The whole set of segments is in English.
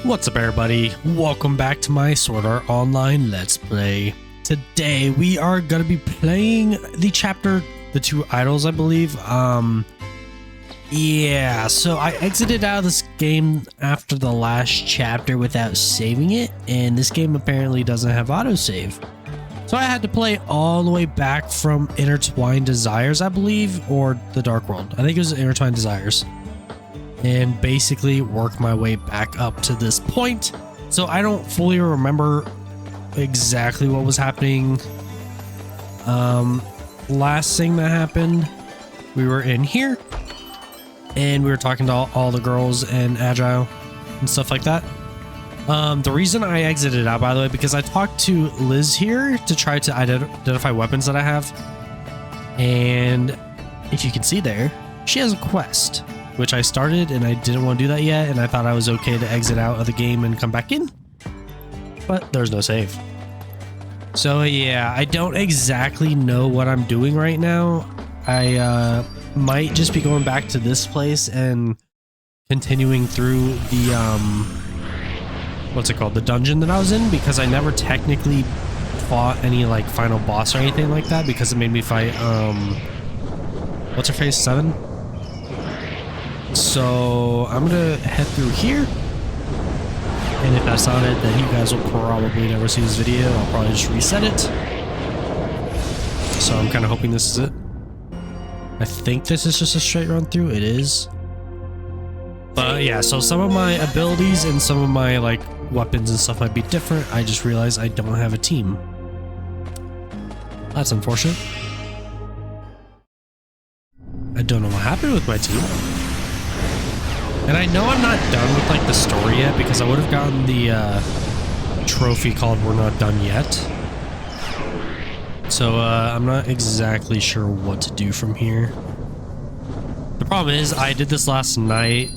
What's up, everybody? Welcome back to my Sword Art Online Let's Play. Today we are gonna be playing the two idols, I believe. Yeah, so I exited out of this game after the last chapter without saving it, and this game apparently doesn't have autosave. So I had to play all the way back from Intertwined Desires, I believe, or the Dark World. I think it was Intertwined Desires. And basically work my way back up to this point. So I don't fully remember exactly what was happening. Last thing that happened, we were in here and we were talking to all the girls and Agile and stuff like that. The reason I exited out, by the way, because I talked to Liz here to try to identify weapons that I have. And if you can see there, she has a quest, which I started and I didn't want to do that yet, and I thought I was okay to exit out of the game and come back in, but there's no save. So yeah, I don't exactly know what I'm doing right now. I might just be going back to this place and continuing through the what's it called, the dungeon that I was in, because I never technically fought any like final boss or anything like that, because it made me fight what's her face, 7. So I'm gonna head through here, and if that's not it, then you guys will probably never see this video. I'll probably just reset it. So I'm kind of hoping this is it. I think this is just a straight run through. It is. But yeah, so some of my abilities and some of my like weapons and stuff might be different. I just realized I don't have a team. That's unfortunate. I don't know what happened with my team. And I know I'm not done with like the story yet, because I would have gotten the trophy called "We're Not Done Yet." So I'm not exactly sure what to do from here. The problem is I did this last night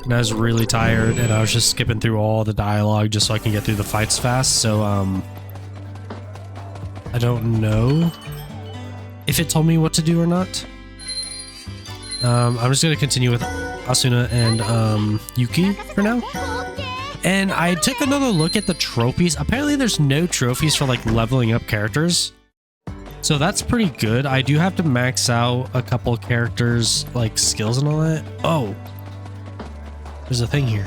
and I was really tired, and I was just skipping through all the dialogue just so I can get through the fights fast. So I don't know if it told me what to do or not. I'm just going to continue with Asuna and Yuki for now. And I took another look at the trophies. Apparently there's no trophies for like leveling up characters. So that's pretty good. I do have to max out a couple characters like skills and all that. Oh, there's a thing here.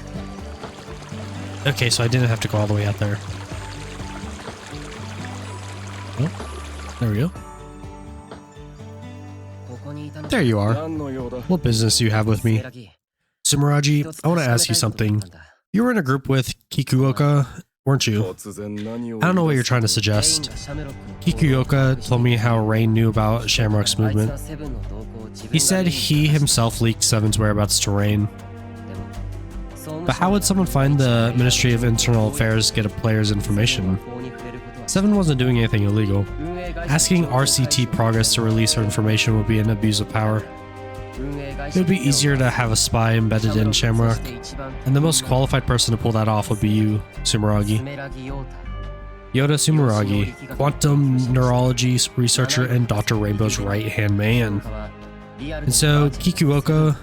Okay, so I didn't have to go all the way out there. Oh, there we go. There you are. What business do you have with me? Sumeragi, I want to ask you something. You were in a group with Kikuoka, weren't you? I don't know what you're trying to suggest. Kikuoka told me how Rain knew about Shamrock's movement. He said he himself leaked Seven's whereabouts to Rain. But how would someone find the Ministry of Internal Affairs get a player's information? Seven wasn't doing anything illegal. Asking RCT Progress to release her information would be an abuse of power. It would be easier to have a spy embedded in Shamrock, and the most qualified person to pull that off would be you, Sumeragi. Yoda Sumeragi, quantum neurology researcher and Dr. Rainbow's right-hand man. And so, Kikuoka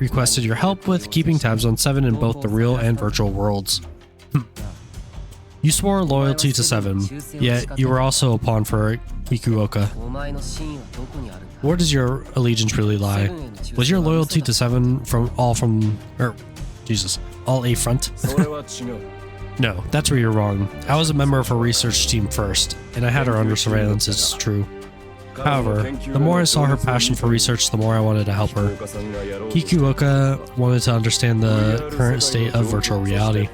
requested your help with keeping tabs on Seven in both the real and virtual worlds. You swore loyalty to Seven, yet you were also a pawn for Kikuoka. Where does your allegiance really lie? Was your loyalty to Seven all a front? No, that's where you're wrong. I was a member of her research team first, and I had her under surveillance, it's true. However, the more I saw her passion for research, the more I wanted to help her. Kikuoka wanted to understand the current state of virtual reality,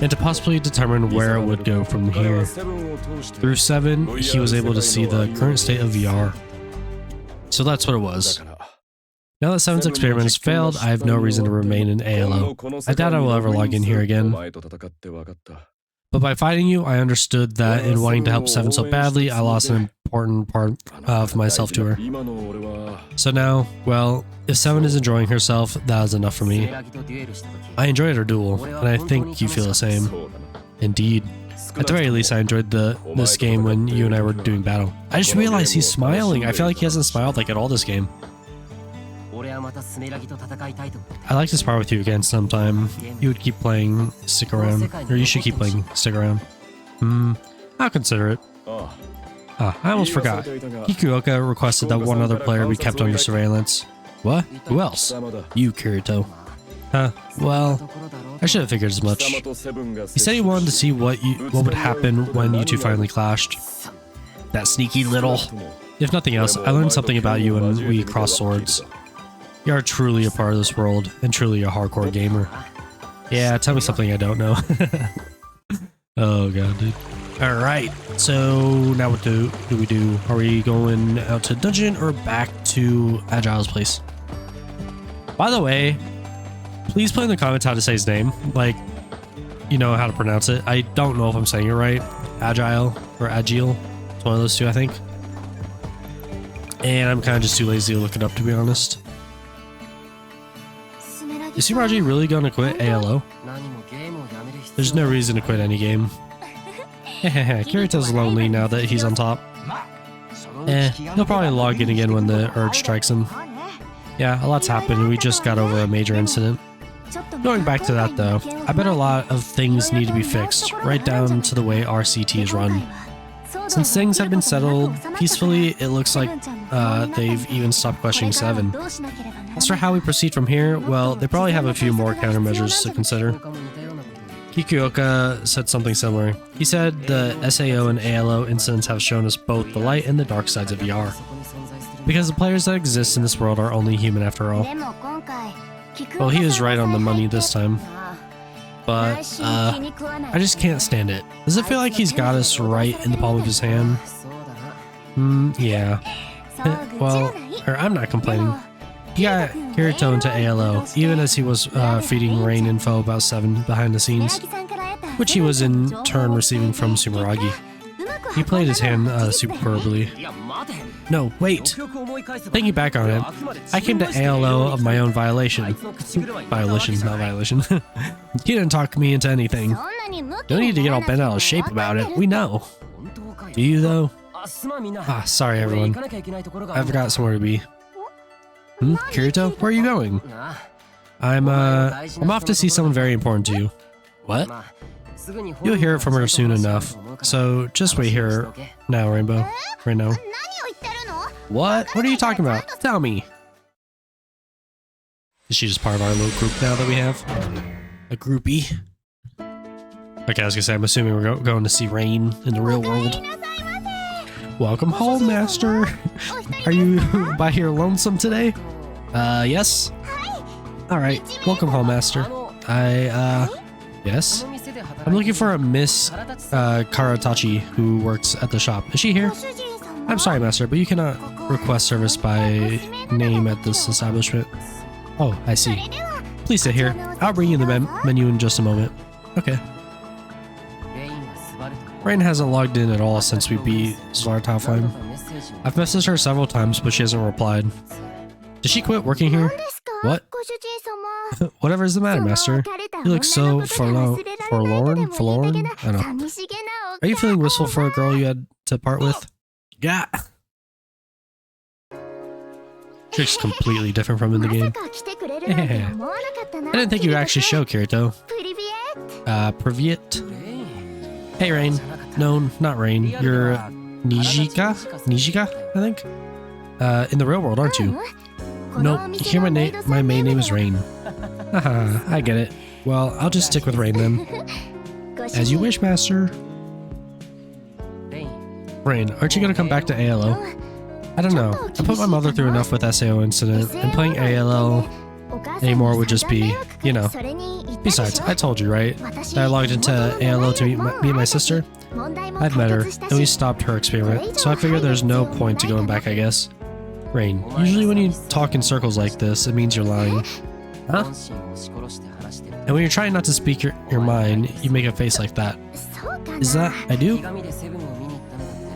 and to possibly determine where it would go from here. Through Seven, he was able to see the current state of VR. So that's what it was. Now that Seven's experiment has failed, I have no reason to remain in ALO. I doubt I will ever log in here again. But by fighting you, I understood that in wanting to help Seven so badly, I lost an important part of myself to her. So now, well, if Seven is enjoying herself, that is enough for me. I enjoyed our duel, and I think you feel the same. Indeed. At the very least, I enjoyed this game when you and I were doing battle. I just realized he's smiling. I feel like he hasn't smiled like at all this game. I'd like to spar with you again sometime. You would keep playing Stick Around. Or you should keep playing Stick Around. I'll consider it. I almost forgot. Kikuoka requested that one other player be kept under surveillance. What? Who else? You, Kirito. Well, I should have figured as much. He said he wanted to see what would happen when you two finally clashed. That sneaky little... If nothing else, I learned something about you when we crossed swords. You are truly a part of this world, and truly a hardcore gamer. Yeah, tell me something I don't know. Oh god, dude. Alright, so now what do we do? Are we going out to dungeon or back to Agile's place? By the way, please put in the comments how to say his name. Like, you know how to pronounce it. I don't know if I'm saying it right. Agile or Agile. It's one of those two, I think. And I'm kind of just too lazy to look it up, to be honest. Is Sumeraji really gonna quit ALO? There's no reason to quit any game. Kirito's lonely now that he's on top. He'll probably log in again when the urge strikes him. Yeah, a lot's happened and we just got over a major incident. Going back to that though, I bet a lot of things need to be fixed, right down to the way RCT is run. Since things have been settled peacefully, it looks like they've even stopped questioning 7. As for how we proceed from here, well, they probably have a few more countermeasures to consider. Kikuoka said something similar. He said the SAO and ALO incidents have shown us both the light and the dark sides of VR. Because the players that exist in this world are only human after all. Well, he was right on the money this time. But, I just can't stand it. Does it feel like he's got us right in the palm of his hand? Yeah. Well, I'm not complaining. He got Kirito into ALO, even as he was feeding Rain info about 7 behind the scenes, which he was in turn receiving from Sumeragi. He played his hand superbly. No, wait! Thinking back on it, I came to ALO of my own violation. Violation, not violation. He didn't talk me into anything. Don't need to get all bent out of shape about it, we know. Do you though? Sorry everyone. I forgot somewhere to be. Kirito, where are you going? I'm off to see someone very important to you. What? You'll hear it from her soon enough, so just wait here now, Rainbow. Right now. What? What are you talking about? Tell me. Is she just part of our little group now that we have? A groupie? Okay, I was gonna say, I'm assuming we're going to see Rain in the real world. Welcome home, Master. Are you by here lonesome today? Yes? Alright, welcome home, Master. Yes? I'm looking for a Miss Karatachi who works at the shop. Is she here? I'm sorry, Master, but you cannot request service by name at this establishment. Oh, I see. Please sit here. I'll bring you the menu in just a moment. Okay. Rain hasn't logged in at all since we beat Svartalfheim. I've messaged her several times, but she hasn't replied. Did she quit working here? What? Whatever is the matter, Master? You look so forlorn? I don't know. Are you feeling wistful for a girl you had to part with? Yeah. She looks completely different from in the game. Yeah. I didn't think you'd actually show, Kirito. Privyet. Hey, Rain. No, not Rain. You're Nijika? Nijika, I think? In the real world, aren't you? Nope. Here my main name is Rain. Haha, I get it. Well, I'll just stick with Rain then. As you wish, Master. Rain, aren't you gonna come back to ALO? I don't know. I put my mother through enough with SAO incident, and playing ALO anymore would just be, you know. Besides, I told you, right? That I logged into ALO to meet my sister. I've met her, and we stopped her experiment, so I figured there's no point to going back, I guess. Rain, usually when you talk in circles like this, it means you're lying. Huh? And when you're trying not to speak your mind, you make a face like that. Is that I do?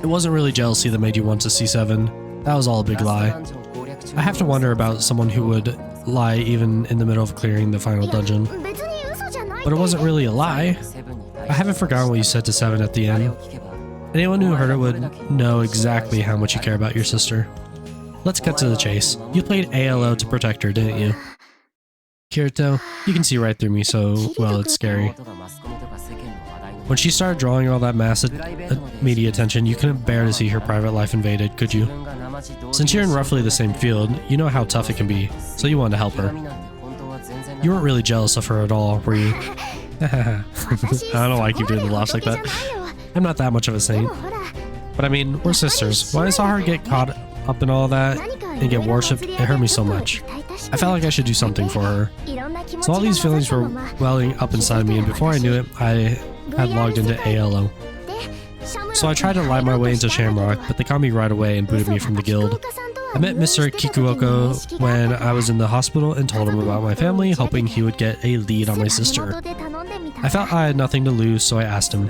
It wasn't really jealousy that made you want to see 7. That was all a big lie. I have to wonder about someone who would lie even in the middle of clearing the final dungeon. But it wasn't really a lie. I haven't forgotten what you said to 7 at the end. Anyone who heard it would know exactly how much you care about your sister. let's cut to the chase. You played ALO to protect her, didn't you? Kirito, you can see right through me, so, well, it's scary. When she started drawing all that mass media attention, you couldn't bear to see her private life invaded, could you? Since you're in roughly the same field, you know how tough it can be, so you wanted to help her. You weren't really jealous of her at all, were you? I don't know why I keep doing the laughs like that. I'm not that much of a saint. But I mean, we're sisters. When I saw her get caught up in all that and get worshipped, it hurt me so much. I felt like I should do something for her. So all these feelings were welling up inside me, and before I knew it, I had logged into ALO. So I tried to lie my way into Shamrock, but they caught me right away and booted me from the guild. I met Mr. Kikuoka when I was in the hospital and told him about my family, hoping he would get a lead on my sister. I felt I had nothing to lose, so I asked him.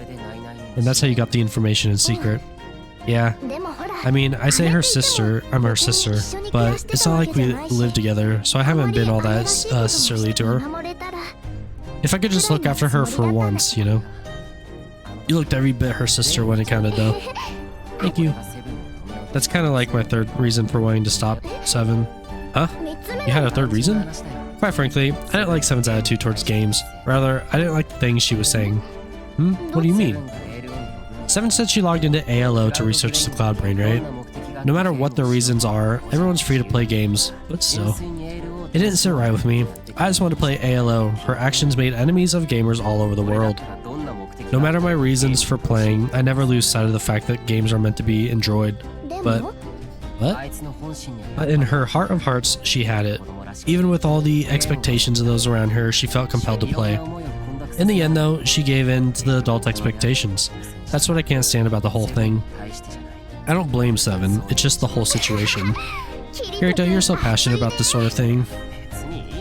And that's how you got the information in secret. Yeah. I mean, I say I'm her sister, but it's not like we live together, so I haven't been all that sisterly to her. If I could just look after her for once, you know? You looked every bit her sister when it counted, though. Thank you. That's kind of like my third reason for wanting to stop 7. Huh? You had a third reason? Quite frankly, I didn't like 7's attitude towards games. Rather, I didn't like the things she was saying. What do you mean? 7 said she logged into ALO to research the Cloud Brain, right? No matter what the reasons are, everyone's free to play games, but still. It didn't sit right with me. I just wanted to play ALO. Her actions made enemies of gamers all over the world. No matter my reasons for playing, I never lose sight of the fact that games are meant to be enjoyed. But in her heart of hearts, she had it. Even with all the expectations of those around her, she felt compelled to play. In the end, though, she gave in to the adult expectations. That's what I can't stand about the whole thing. I don't blame 7, it's just the whole situation. Kirito, you're so passionate about this sort of thing.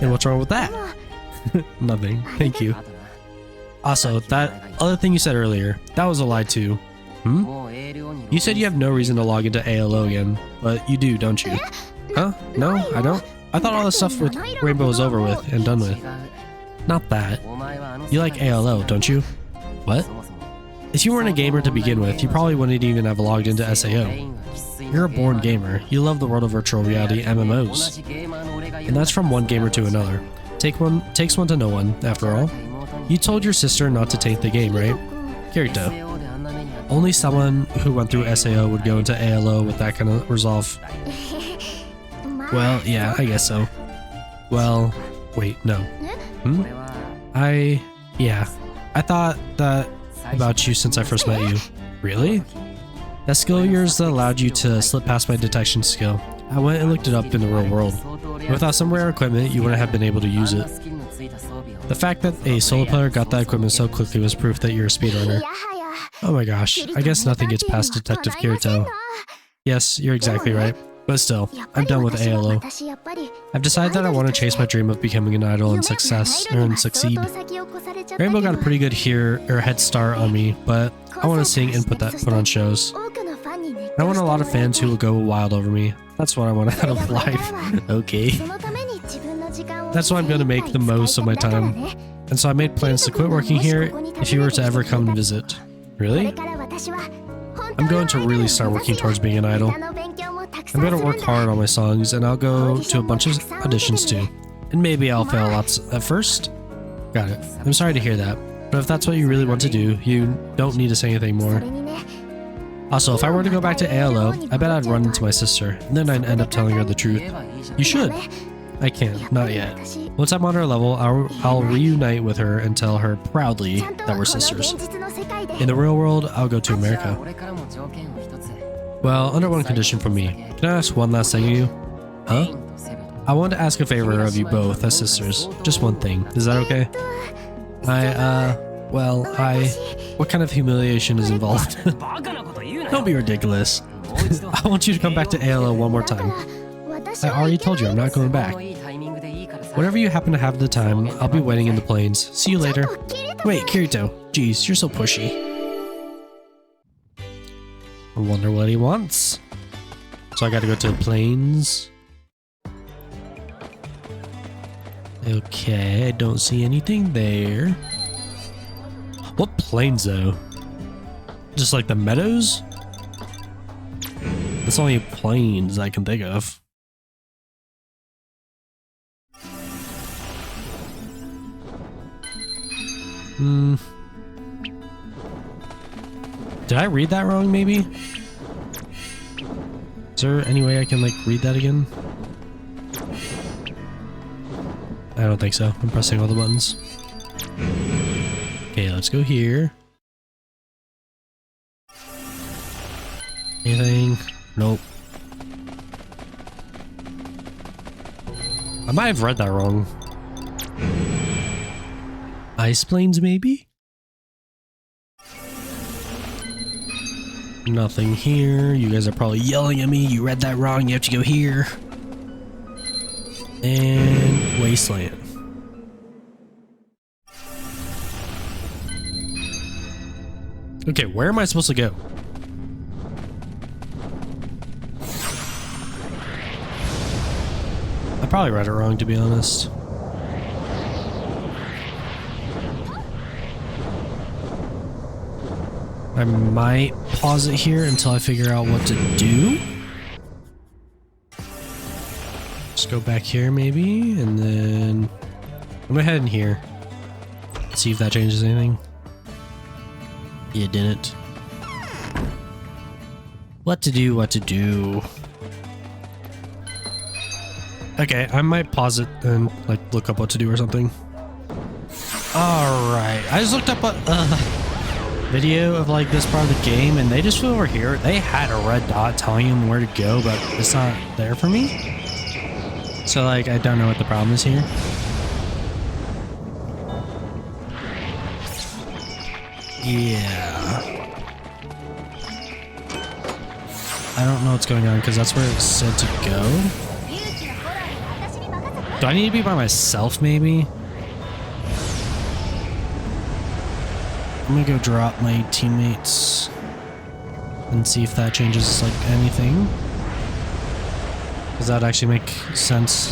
And what's wrong with that? Nothing, thank you. Also, that other thing you said earlier, that was a lie too. You said you have no reason to log into ALO again, but you do, don't you? Huh? No, I don't. I thought all the stuff with Rainbow was over with and done with. Not that. You like ALO, don't you? What? If you weren't a gamer to begin with, you probably wouldn't even have logged into SAO. You're a born gamer. You love the world of virtual reality MMOs. And that's from one gamer to another. Takes one to know one, after all. You told your sister not to taint the game, right? Kirito. Only someone who went through SAO would go into ALO with that kind of resolve. Well, yeah, I guess so. Well, wait, no. I thought that about you since I first met you. Really? That skill of yours that allowed you to slip past my detection skill. I went and looked it up in the real world. Without some rare equipment, you wouldn't have been able to use it. The fact that a solo player got that equipment so quickly was proof that you're a speedrunner. Oh my gosh, I guess nothing gets past Detective Kirito. Yes, you're exactly right. But still, I'm done with ALO. I've decided that I want to chase my dream of becoming an idol and succeed. Rainbow got a pretty good head start on me, but I want to sing and put on shows. I want a lot of fans who will go wild over me. That's what I want out of life. Okay. That's why I'm going to make the most of my time. And so I made plans to quit working here if you were to ever come and visit. Really? I'm going to really start working towards being an idol. I'm going to work hard on my songs, and I'll go to a bunch of auditions too. And maybe I'll fail lots at first. Got it. I'm sorry to hear that, but if that's what you really want to do, you don't need to say anything more. Also, if I were to go back to ALO, I bet I'd run into my sister, and then I'd end up telling her the truth. You should. I can't, not yet. Once I'm on her level, I'll reunite with her and tell her proudly that we're sisters. In the real world, I'll go to America. Well, under one condition from me. Can I ask one last thing of you? Huh? I want to ask a favor of you both as sisters. Just one thing. Is that okay? What kind of humiliation is involved? Don't be ridiculous. I want you to come back to ALO one more time. I already told you I'm not going back. Whatever you happen to have at the time, I'll be waiting in the plains. See you later. Wait, Kirito. Jeez, you're so pushy. I wonder what he wants. So I gotta go to the plains. Okay, I don't see anything there. What plains though? Just like the meadows? That's only plains I can think of. Did I read that wrong, maybe? Is there any way I can, like, read that again? I don't think so. I'm pressing all the buttons. Okay, let's go here. Anything? Nope. I might have read that wrong. Ice planes, maybe? Nothing here. You guys are probably yelling at me. You read that wrong. You have to go here. And Wasteland. Okay, where am I supposed to go? I probably read it wrong, to be honest. I might pause it here until I figure out what to do. Just go back here maybe, and then I'm gonna head in here. See if that changes anything. Yeah, it didn't. What to do, what to do. Okay, I might pause it and like look up what to do or something. Alright, I just looked up a video of like this part of the game, and they just flew over here. They had a red dot telling them where to go, but it's not there for me. So like, I don't know what the problem is here. Yeah. I don't know what's going on because that's where it said to go. Do I need to be by myself maybe? I'm gonna go drop my teammates and see if that changes like anything. Does that actually make sense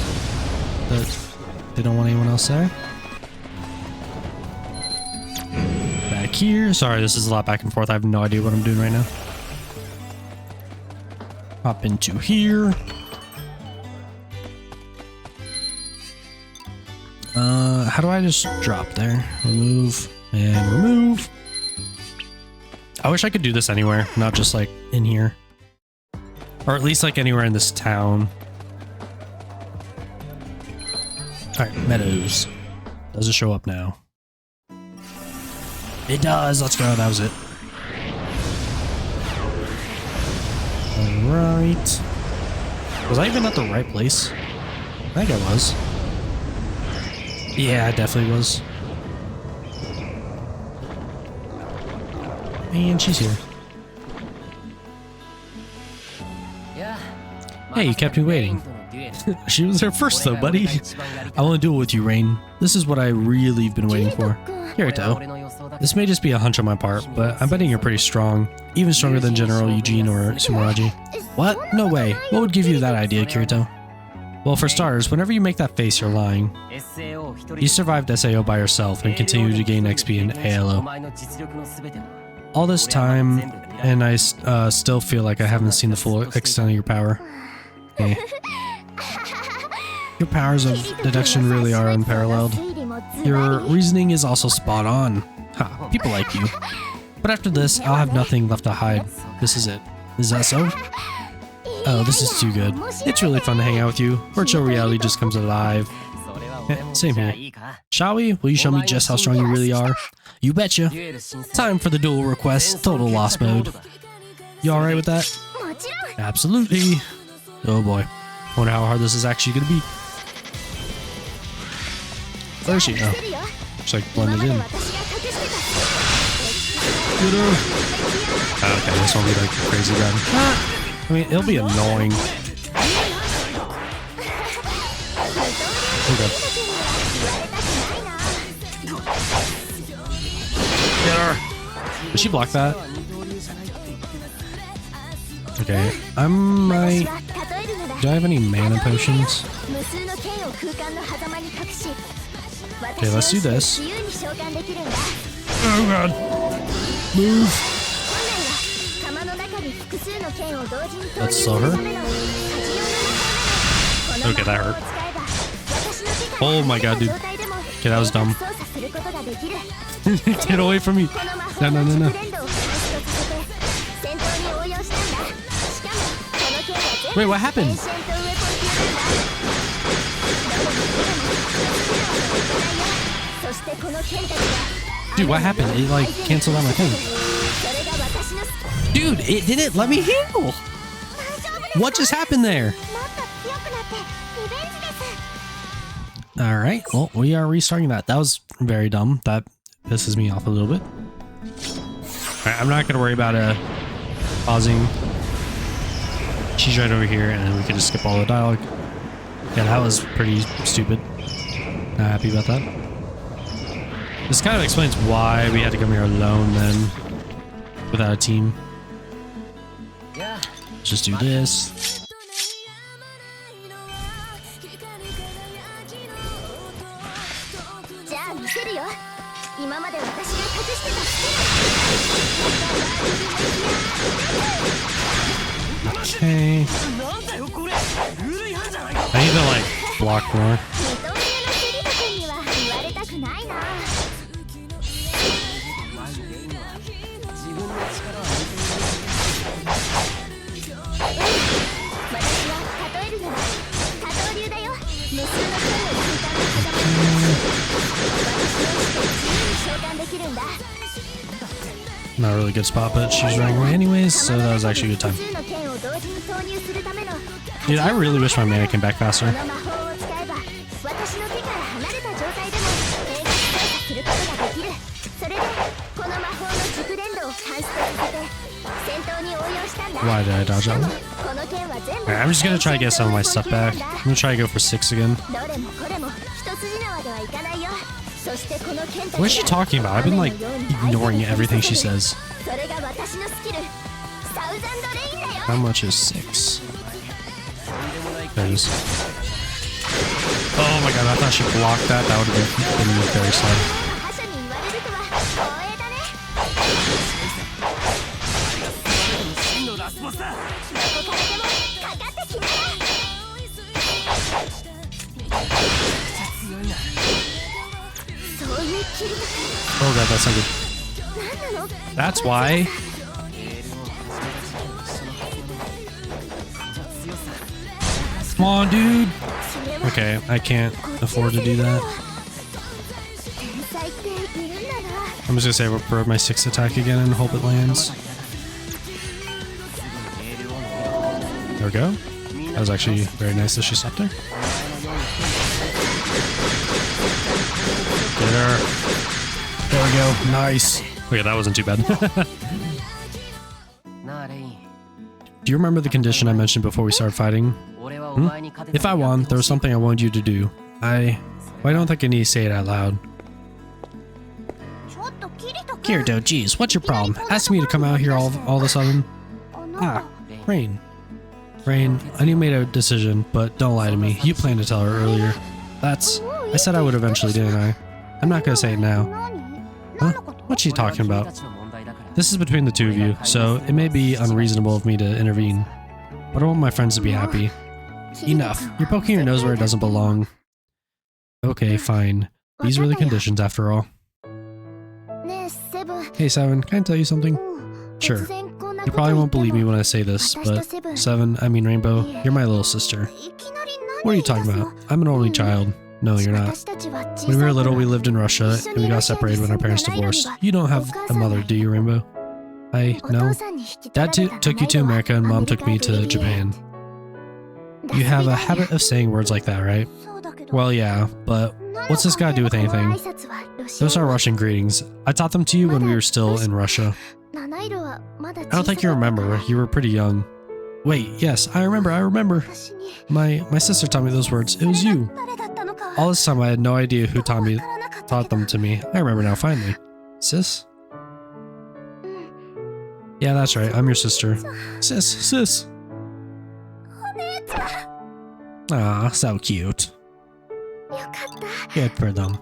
that they don't want anyone else there? Back here. Sorry, this is a lot back and forth. I have no idea what I'm doing right now. Hop into here. How do I just drop there? Remove and remove. I wish I could do this anywhere, not just like in here. Or at least like anywhere in this town. Alright, Meadows. Does it show up now? It does. Let's go. That was it. Alright. Was I even at the right place? I think I was. Yeah, I definitely was. And she's here. Hey, you kept me waiting. She was there first though, buddy. I want to duel with you, Rain. This is what I really have been waiting for. Kirito. This may just be a hunch on my part, but I'm betting you're pretty strong. Even stronger than General Eugene or Sumeragi. What? No way. What would give you that idea, Kirito? Well, for starters, whenever you make that face, you're lying. You survived SAO by yourself and continue to gain XP in ALO. All this time, and I still feel like I haven't seen the full extent of your power. Okay. Your powers of deduction really are unparalleled. Your reasoning is also spot on. Ha, people like you. But after this, I'll have nothing left to hide. This is it. Is that so? Oh, this is too good. It's really fun to hang out with you. Virtual reality just comes alive. Yeah, same here. Shall we? Will you show me just how strong you really are? You betcha. Time for the duel request. Total lost mode. You alright with that? Absolutely. Oh boy. Wonder how hard this is actually gonna be. Where is she? Oh. Just like blended in. Get her. Okay, this won't be like crazy bad. I mean, it'll be annoying. Okay. Get her. Did she block that? Okay, I might... Do I have any mana potions? Okay, let's do this. Oh god. Move. Let's slow her. Okay, that hurt. Oh my god, dude. Okay, that was dumb. Get away from me. No, no, no, no. Wait, what happened? Dude, what happened? It like canceled out my thing. Dude, it didn't let me heal. What just happened there? Alright, well, we are restarting that. That was very dumb. That pisses me off a little bit. Alright, I'm not going to worry about pausing. She's right over here, and then we can just skip all the dialogue. Yeah, that was pretty stupid. Not happy about that. This kind of explains why we had to come here alone then, without a team. Just do this. Okay. I need to like block more. Not a really good spot, but she was running away anyways, so that was actually a good time. Dude, I really wish my mana came back faster. Why did I dodge that one? Alright, I'm just gonna try to get some of my stuff back. I'm gonna try to go for 6 again. What is she talking about? I've been like ignoring everything she says. How much is 6? There it is. Oh my god, I thought she blocked that. That would have been very sad. Oh god, that's not good. That's why. Come on, dude. Okay, I can't afford to do that. I'm just gonna say we'll probe my 6th attack again and hope it lands. There we go. That was actually very nice that she stopped there. Get her. There we go. Nice. Okay, that wasn't too bad. Do you remember the condition I mentioned before we started fighting? If I won, there was something I wanted you to do. Well, I don't think I need to say it out loud. Kirito, geez, what's your problem? Asking me to come out here all of a sudden? Ah, Rain. Rain, I knew you made a decision, but don't lie to me. You planned to tell her earlier. I said I would eventually, didn't I? I'm not gonna say it now. Huh? What's she talking about? This is between the two of you, so it may be unreasonable of me to intervene. But I want my friends to be happy. Enough. You're poking your nose where it doesn't belong. Okay, fine. These were the conditions after all. Hey, Seven, can I tell you something? Sure. You probably won't believe me when I say this, but Rainbow, you're my little sister. What are you talking about? I'm an only child. No, you're not. When we were little, we lived in Russia, and we got separated when our parents divorced. You don't have a mother, do you, Rainbow? No. Dad took you to America, and Mom took me to Japan. You have a habit of saying words like that, right? Well, yeah, but what's this got to do with anything? Those are Russian greetings. I taught them to you when we were still in Russia. I don't think you remember. You were pretty young. Wait, yes, I remember. My sister taught me those words. It was you. All this time I had no idea who taught them to me. I remember now, finally. Sis? Yeah, that's right. I'm your sister. Sis. Ah, so cute. Good for them.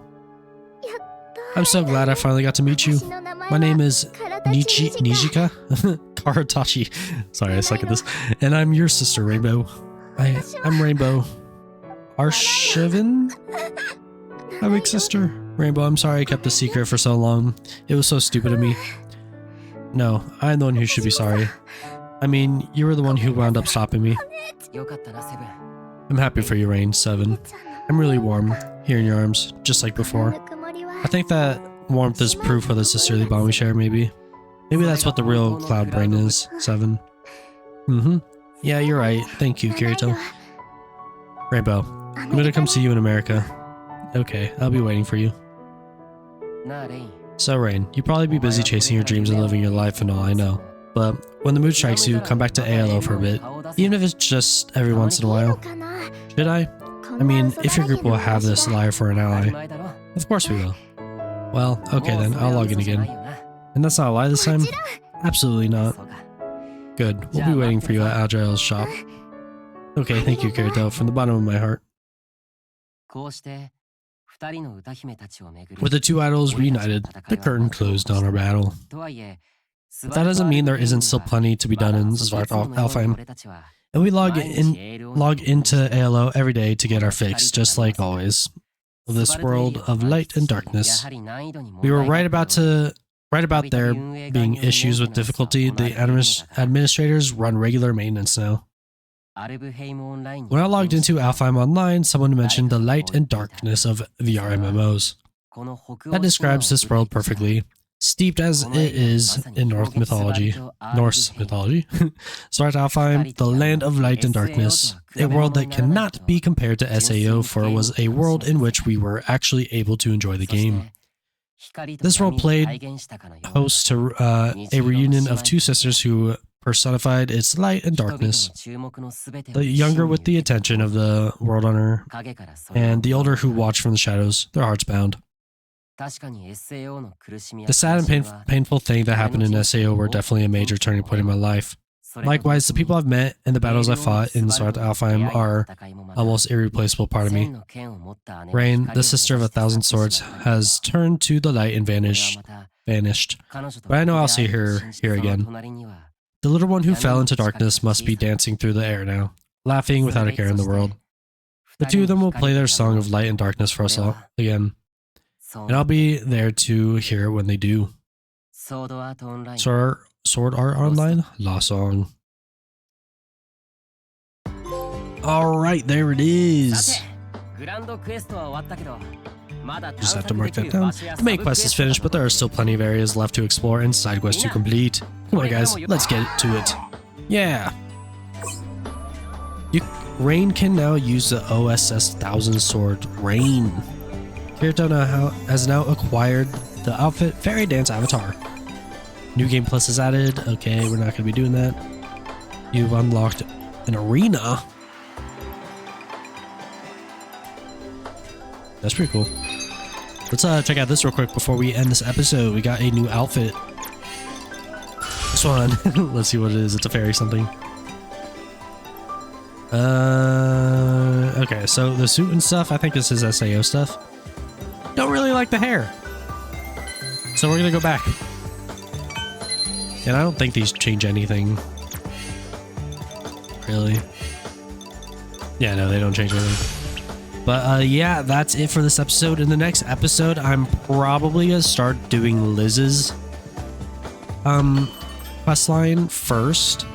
I'm so glad I finally got to meet you. My name is Nijika Karatachi. Sorry, I suck at this. And I'm your sister, Rainbow. I'm Rainbow. Arshavin? My big sister. Rainbow, I'm sorry I kept the secret for so long. It was so stupid of me. No, I'm the one who should be sorry. I mean, you were the one who wound up stopping me. I'm happy for you, Rain, 7. I'm really warm here in your arms, just like before. I think that warmth is proof of the sisterly bond we share, maybe. Maybe that's what the real cloud brain is, 7. Yeah, you're right. Thank you, Kirito. Rainbow, I'm gonna come see you in America. Okay, I'll be waiting for you. So, Rain, you'd probably be busy chasing your dreams and living your life and all, I know. But when the mood strikes you, come back to ALO for a bit, even if it's just every once in a while. Should I? I mean, if your group will have this liar for an ally. Of course we will. Well, okay then, I'll log in again. And that's not a lie this time? Absolutely not. Good, we'll be waiting for you at Agile's shop. Okay, thank you, Kirito, from the bottom of my heart. With the two idols reunited, the curtain closed on our battle. But that doesn't mean there isn't still plenty to be done in Svartalfheim. And we log into ALO every day to get our fix, just like always. This world of light and darkness. We were right about there being issues with difficulty. The administrators run regular maintenance now. When I logged into Alfheim Online, someone mentioned the light and darkness of VR MMOs. That describes this world perfectly. Steeped as it is in Norse mythology. Svartalfheim, the land of light and darkness. A world that cannot be compared to SAO, for it was a world in which we were actually able to enjoy the game. This world played host to a reunion of two sisters who personified its light and darkness. The younger with the attention of the world on her, and the older who watched from the shadows, their hearts bound. The sad and painful thing that happened in SAO were definitely a major turning point in my life. Likewise, the people I've met and the battles I fought in Svartalfheim are a most irreplaceable part of me. Rain, the sister of 1,000 swords, has turned to the light and vanished. But I know I'll see her here again. The little one who fell into darkness must be dancing through the air now, laughing without a care in the world. The two of them will play their song of light and darkness for us all again. And I'll be there to hear it when they do. Sword Art Online? Lost Song. Alright, there it is. Just have to mark that down. The main quest is finished, but there are still plenty of areas left to explore and side quests to complete. Come on guys, let's get to it. Yeah! Rain can now use the OSS 1000 sword. Rain. Kirito has now acquired the outfit Fairy Dance Avatar. New Game Plus is added. Okay, we're not going to be doing that. You've unlocked an arena. That's pretty cool. Let's check out this real quick before we end this episode. We got a new outfit. This one. Let's see what it is. It's a fairy something. Okay, so the suit and stuff, I think this is SAO stuff. Don't really like the hair. So we're gonna go back. And I don't think these change anything. Really. Yeah, no, they don't change anything. But yeah, that's it for this episode. In the next episode, I'm probably gonna start doing Liz's questline first.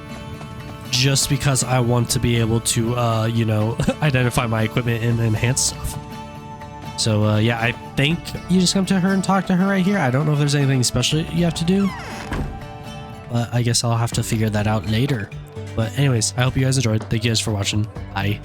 Just because I want to be able to, you know, identify my equipment and enhance stuff. So, yeah, I think you just come to her and talk to her right here. I don't know if there's anything special you have to do. But I guess I'll have to figure that out later. But anyways, I hope you guys enjoyed. Thank you guys for watching. Bye.